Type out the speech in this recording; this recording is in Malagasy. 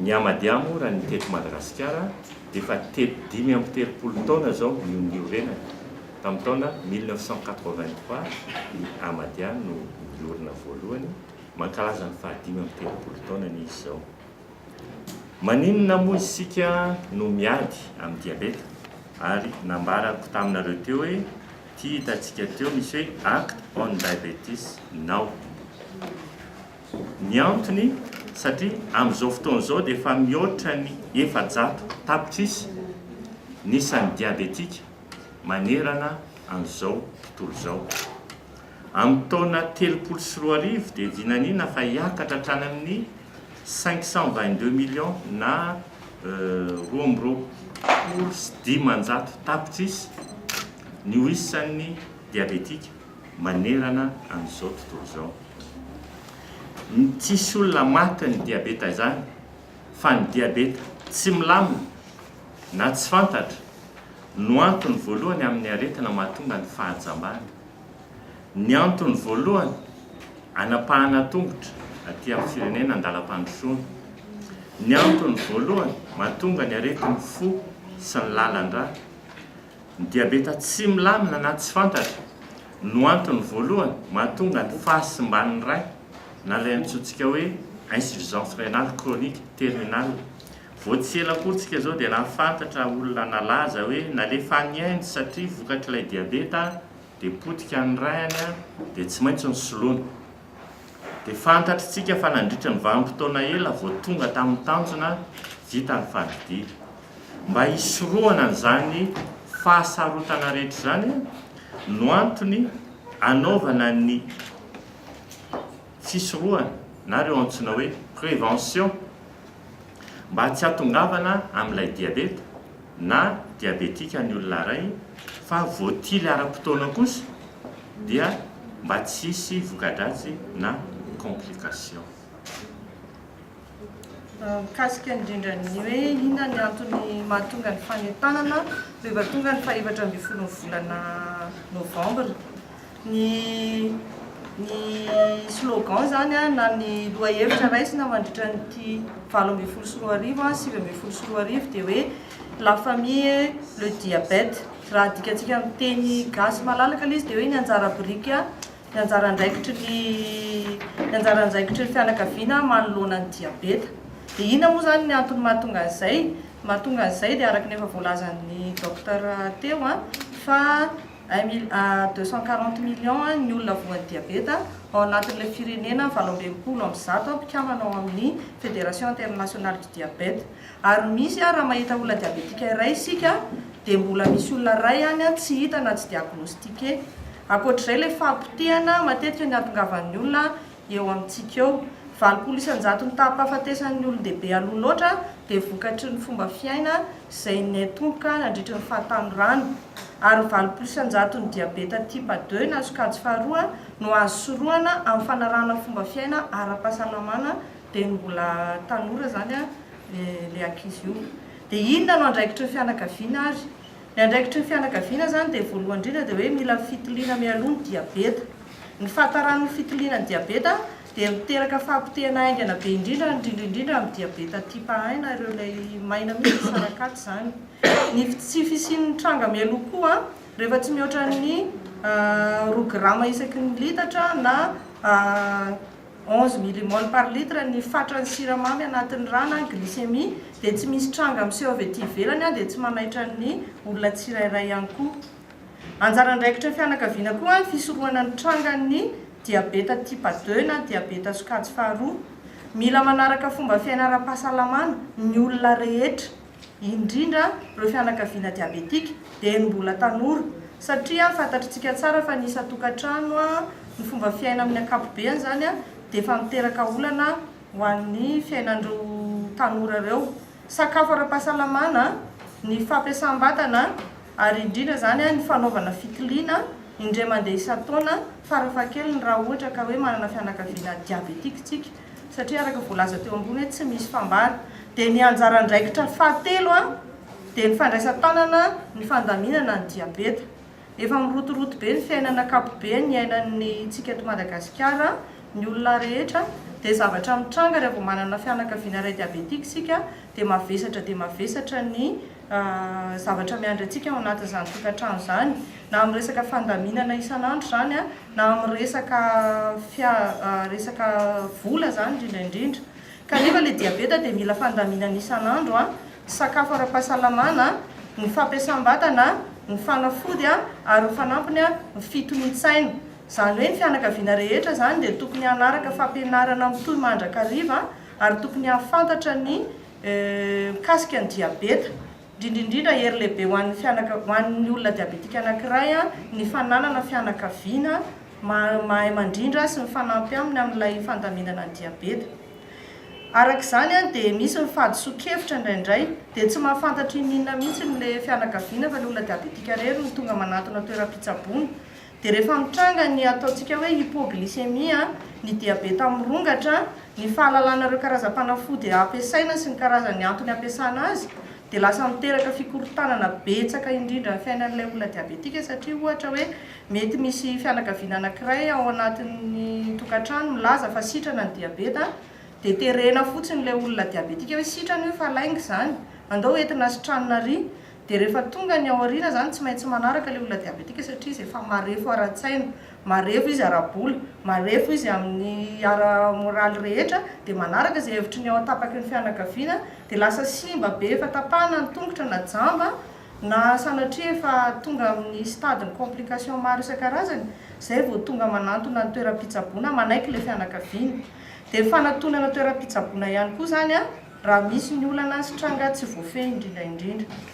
Ny amadiamo raha ny teto Madagasikara dia efa 5 taona zao niorenana. Tamin'ny taona 1983 ny Amadia no niorina voalohany, mankalaza ny 5 taona izy izao. Maninona moa isika no miady amin'ny diabeta? Ary nambarako taminareo teo hoe tia hitantsika teo misy hoe Act on Diabetes Now. Ny antony satria amin'izao fotoana izao dia efa mihoatra ny 700 tapitrisa nisan'ny diabetika manerana an'izao tontolo izao. Amin'ny taona 304 dia dinanina fa hiakatra hatrany amin'ny 522 millions na 2,5 tapitrisa ny ho isan'ny diabetika manerana an'izao tontolo izao. Tsisy olona maty ny diabeta izany, fa ny diabeta tsy milamina na tsy fantatra no antony voalohany amin'ny aretina mahatonga ny fahajambana. Ny antony voalohany anapahana tongotra aty amin'ny firenena andalam-pandrosoana. Ny antony voalohany mahatonga ny aretin'ny fo sy ny lalan-drà. Ny diabeta tsy milamina na tsy fantatra no antony voalohany mahatonga ny fahasimban'ny ray na ilay antsointsika hoe insuffisance rénale chronique terminale. Vao tsy ela kotsika zao dia nafantatra olona nalaza hoe nalefa niainy satria vokatr'ilay diabeta dia potika ny rayany dia tsy maintsy ny soloana. Dia fantatritsika fa nandritra ny 20 taona ela vao tonga tamin'ny tanjona vita ny fadidia. Mba hisorohana an'izany fahasarotana rehetra zany no antony anaovana ny fisorohana na reo antsoina hoe prévention mba tsy hatongavana amin'ilay diabeta na diabetika ny olona ray, fa voatily ara-potoana kosa dia mba tsy hisy voka-dratsy na complication. Mikasika indrindra ny hoe inona ny antony mahatonga ny fanentanana rehefa tonga ny 14 volana novambra. Ny slogan zany na ny lohahevitra raisina mandritra nyty 20 sy 20 dia hoe la famille le diabète. Raha dikatsika amin'ny teny gasy malalaka izy dia hoe ny anjara brika, ny anjaranjaikitry ny fianakaviana manoloana ny diabeta. Dia inona moa zany ny antony mahatonga an'izay dia araka ny efa voalazan'ny docteur teo fa 240 millions ny olona voan'ny diabeta ao anatin'ilay firenena 70 mpikambana ao amin'ny Fédération Internationale du Diabète. Ary misy raha mahita olona diabetika iray isika dia mbola misy olona ray tsy hita na tsy diagnostike. Ankoatr'izay ilay fampitehana matetika ny atongavan'ny olona eo amintsika eo 20 isan-jato ny tapam-pahafatesan'ny olon-dehibe aloha loatra dia vokatry ny fomba fiaina izay netomboka nandritra ny fahatanorano. Ary 20 isan-jato ny diabeta type 2 na sokajy faharoa no azo sorohana amin'ny fanarahana fomba fiaina ara-pahasalamana dia mbola tanora zany ilay ankizy io. Dia inona no andraikitry ny fianakaviana azy? Ny andraikitry ny fianakaviana zany dia voalohany indrindra dia hoe mila fitiliana mialoha ny diabeta. Ny fahatarany fitiliana ny diabeta dia miteraka fampitehana aingana be indrindra amin'ny diabeta type 1 na ireo ilay maina mihitsy sarakaty zany. Ny tsy fisian'ny tranga mialoha koa rehefa tsy mihoatra ny 2 grama isaky ny litatra na 11 millimol par litre ny fatra ny siramamy anatin'ny rana glycémie dia tsy misy tranga miseho avy ety ivelany dia tsy manaitra ny olona tsirairay ihany koa. Anjara andraikitra ny fianakaviana koa fisorohana ny trangan'ny diabeta type 2 na diabeta sokajy faharoa. Mila manaraka fomba fiaina ara-pahasalamana ny olona rehetra, indrindra ireo fianakaviana diabetika dia ny mbola tanora, satria fantatritsika tsara fa ny isa-tokantrano ny fomba fiaina amin'ny ankapobeny zany dia efa miteraka olana ho an'ny fiainandreo tanora ireo. Sakafo ara-pahasalamana, ny fampiasam-batana ary indrindra zany ny fanaovana fitiliana indray mandeha isan-taona farafahakeliny raha ohatra ka hoe manana fianakaviana diabetika tsika, satria araka voalaza teo ambony hoe tsy misy fambara. Dia ny anjara andraikitra fahatelo dia ny fandraisan-tanana ny fandaminana ny diabeta. Efa mirotoroto be ny fiainana ankapobeny ny ainan'ny tsika eto Madagasikara, ny olona rehetra dia zavatra mitranga rehefa vao manana fianakaviana ray diabetika isika dia mavesatra ny zavatra miandry antsika ao anatin'izany tokantrano izany na amin'ny resaka fandaminana isan'andro zany a na amin'ny resaka vola zany indrindraindrindra kanefa le diabeta dia mila fandaminana isan'andro a sakafo ara-pahasalamana ny fampiasam-batana ny fanafody a ary ny fanampiny a ny fitony-tsaina zany hoe ny fianakaviana rehetra zany dia tokony hanaraka fampianarana mitoy mandrakariva ary tokony hafantatra ny mikasika ny diabeta indrindrindrindra hery lehibe hoan'ny olona diabetika anankiray a ny fananana fianakaviana mahay mandrindra sy ny fanampy aminy amin'ilay fandaminana ny diabeta arak'izany a dia misy ny fahadisoa-kevitra indraindray dia tsy mahafantatra ininona mihitsy nyle fianakaviana fa le olona diabetika rery ny tonga manatona toeram-pitsaboana dia rehefa mitranga ny ataontsika hoe hypoglycémie ny diabeta mirongatra ny fahalalana ireo karazam-panafody ampiasaina sy ny karazany antony ampiasana azy dia lasa miteraka fikorotanana betsaka indrindra ny fiainan'ilay olona diabetika satria ohatra hoe mety misy fianakaviana anankiray ao anatin'ny tokantrano milaza fa sitrana ny diabeta dia terena fotsiny ilay olona diabetika hoe sitrany hoe fa lainga izany andao entina sitranina ry dia rehefa tonga ny ao aoriana zany tsy maintsy manaraka ilay olona diabetika satria izy efa marefo ara-tsaina marefo izy ara-bola marefo izy amin'ny ara-moraly rehetra dia manaraka izay hevitry ny ao atapaky ny fianakaviana dia lasa simba be efa tapahana ny tongotra na jamba na sanatria efa tonga amin'ny stadiny complication maro isan-karazany izay vao tonga manantona ny toeram-pitsaboana manaiky ilay fianakaviana dia fanatonana toeram-pitsaboana ihany koa zany a raha misy ny olana sitranga tsy voafehy indrindraindrindra